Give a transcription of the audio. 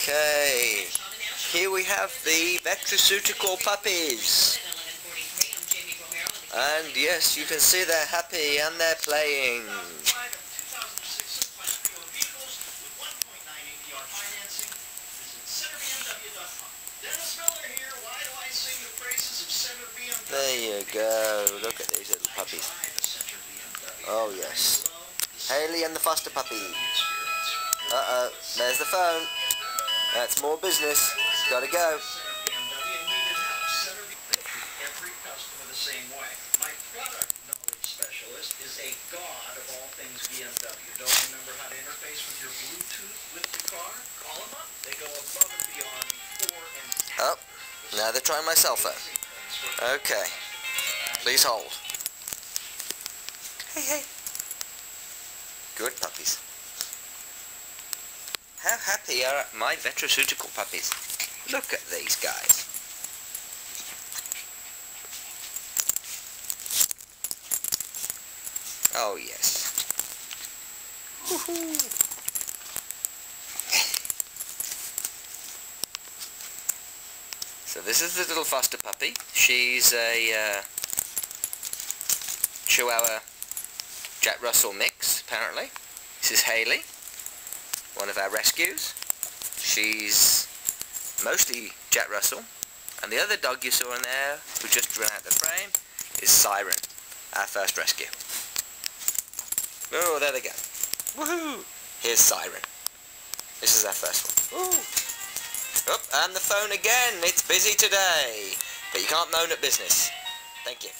Okay, here we have the Vertaceutical puppies. And yes, you can see they're happy and they're playing. There you go, look at these little puppies. Oh yes, Haley and the foster puppy. Uh-oh, there's the phone. That's more business. Gotta go. Every customer the same way. My product knowledge specialist is a god of all things BMW. Don't remember how to interface with your Bluetooth with the car? Call them up. They go above and beyond Oh, now they're trying my cell phone. Okay. Please hold. Hey, hey. Good puppies. How happy are my Vertaceutical puppies? Look at these guys. Oh yes. Woohoo! So this is the little foster puppy. She's a Chihuahua Jack Russell mix, apparently. This is Haley, one of our rescues. She's mostly Jack Russell. And the other dog you saw in there, who just ran out the frame, is Siren, our first rescue. Oh, there they go. Woohoo! Here's Siren. This is our first one. Ooh. Oh, and the phone again. It's busy today. But you can't moan at business. Thank you.